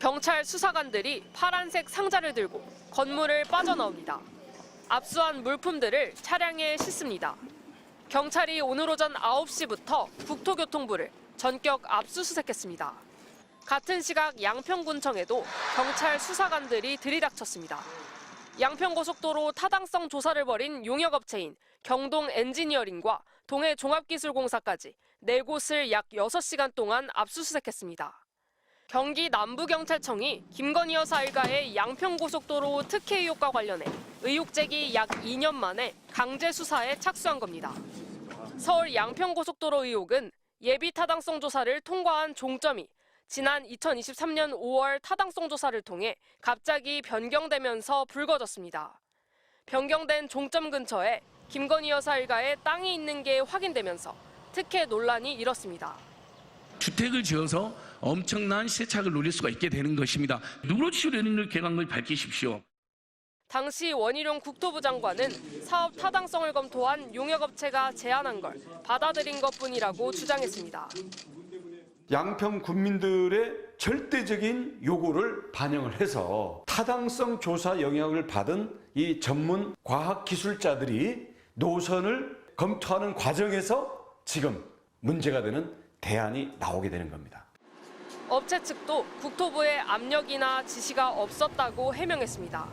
경찰 수사관들이 파란색 상자를 들고 건물을 빠져나옵니다. 압수한 물품들을 차량에 싣습니다. 경찰이 오늘 오전 9시부터 국토교통부를 전격 압수수색했습니다. 같은 시각 양평군청에도 경찰 수사관들이 들이닥쳤습니다. 양평고속도로 타당성 조사를 벌인 용역업체인 경동 엔지니어링과 동해 종합기술공사까지 4곳을 약 6시간 동안 압수수색했습니다. 경기 남부경찰청이 김건희 여사 일가의 양평고속도로 특혜 의혹과 관련해 의혹 제기 약 2년 만에 강제 수사에 착수한 겁니다. 서울 양평고속도로 의혹은 예비 타당성 조사를 통과한 종점이 지난 2023년 5월 타당성 조사를 통해 갑자기 변경되면서 불거졌습니다. 변경된 종점 근처에 김건희 여사 일가의 땅이 있는 게 확인되면서 특혜 논란이 일었습니다. 주택을 지어서 엄청난 세착을 노릴 수가 있게 되는 것입니다. 누구로 치우려는 개각을 밝히십시오. 당시 원희룡 국토부 장관은 사업 타당성을 검토한 용역업체가 제안한 걸 받아들인 것뿐이라고 주장했습니다. 양평 군민들의 절대적인 요구를 반영을 해서 타당성 조사 영향을 받은 이 전문 과학기술자들이 노선을 검토하는 과정에서 지금 문제가 되는 대안이 나오게 되는 겁니다. 업체 측도 국토부의 압력이나 지시가 없었다고 해명했습니다.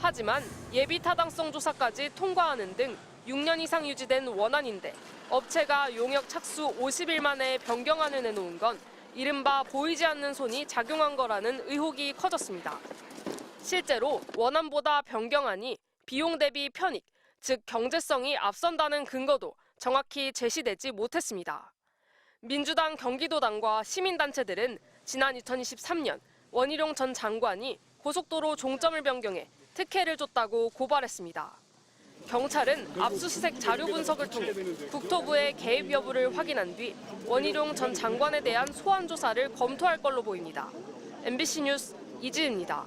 하지만 예비 타당성 조사까지 통과하는 등 6년 이상 유지된 원안인데 업체가 용역 착수 50일 만에 변경안을 내놓은 건 이른바 보이지 않는 손이 작용한 거라는 의혹이 커졌습니다. 실제로 원안보다 변경안이 비용 대비 편익, 즉 경제성이 앞선다는 근거도 정확히 제시되지 못했습니다. 민주당 경기도당과 시민단체들은 지난 2023년 원희룡 전 장관이 고속도로 종점을 변경해 특혜를 줬다고 고발했습니다. 경찰은 압수수색 자료 분석을 통해 국토부의 개입 여부를 확인한 뒤 원희룡 전 장관에 대한 소환 조사를 검토할 걸로 보입니다. MBC 뉴스 이지은입니다.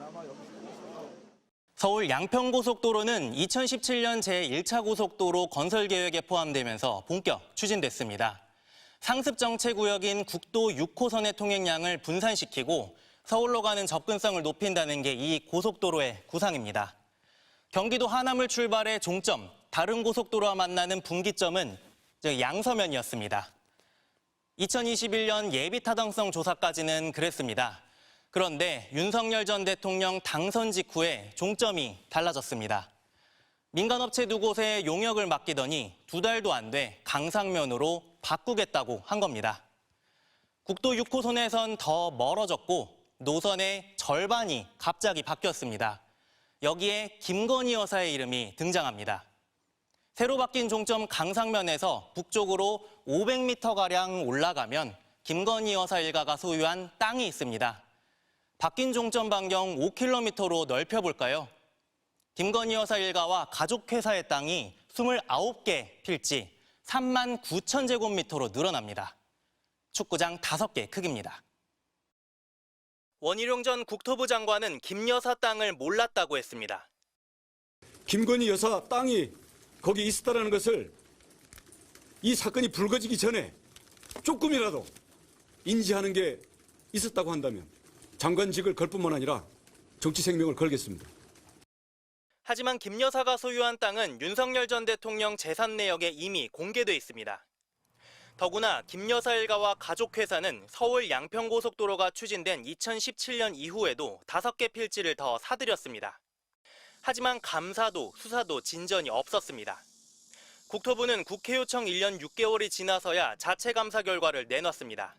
서울 양평고속도로는 2017년 제1차 고속도로 건설 계획에 포함되면서 본격 추진됐습니다. 상습 정체 구역인 국도 6호선의 통행량을 분산시키고 서울로 가는 접근성을 높인다는 게 이 고속도로의 구상입니다. 경기도 하남을 출발해 종점, 다른 고속도로와 만나는 분기점은 양서면이었습니다. 2021년 예비 타당성 조사까지는 그랬습니다. 그런데 윤석열 전 대통령 당선 직후에 종점이 달라졌습니다. 민간업체 2곳에 용역을 맡기더니 2달도 안 돼 강상면으로 바꾸겠다고 한 겁니다. 국도 6호선에선 더 멀어졌고 노선의 절반이 갑자기 바뀌었습니다. 여기에 김건희 여사의 이름이 등장합니다. 새로 바뀐 종점 강상면에서 북쪽으로 500m가량 올라가면 김건희 여사 일가가 소유한 땅이 있습니다. 바뀐 종점 반경 5km로 넓혀볼까요? 김건희 여사 일가와 가족회사의 땅이 29개 필지 39,000제곱미터로 늘어납니다. 축구장 5개 크기입니다. 원희룡 전 국토부 장관은 김 여사 땅을 몰랐다고 했습니다. 김건희 여사 땅이 거기 있었다는 것을 이 사건이 불거지기 전에 조금이라도 인지하는 게 있었다고 한다면 장관직을 걸 뿐만 아니라 정치 생명을 걸겠습니다. 하지만 김 여사가 소유한 땅은 윤석열 전 대통령 재산 내역에 이미 공개돼 있습니다. 더구나 김 여사 일가와 가족회사는 서울 양평고속도로가 추진된 2017년 이후에도 5개 필지를 더 사들였습니다. 하지만 감사도 수사도 진전이 없었습니다. 국토부는 국회 요청 1년 6개월이 지나서야 자체 감사 결과를 내놨습니다.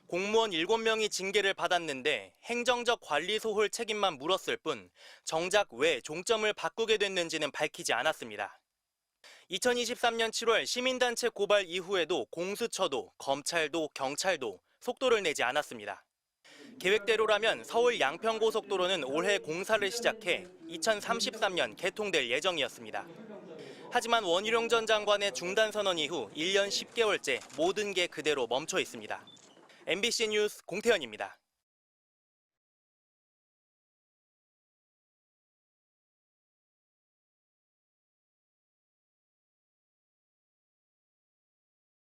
공무원 7명이 징계를 받았는데 행정적 관리 소홀 책임만 물었을 뿐 정작 왜 종점을 바꾸게 됐는지는 밝히지 않았습니다. 2023년 7월 시민단체 고발 이후에도 공수처도 검찰도 경찰도 속도를 내지 않았습니다. 계획대로라면 서울 양평고속도로는 올해 공사를 시작해 2033년 개통될 예정이었습니다. 하지만 원희룡 전 장관의 중단 선언 이후 1년 10개월째 모든 게 그대로 멈춰 있습니다. MBC 뉴스 공태현입니다.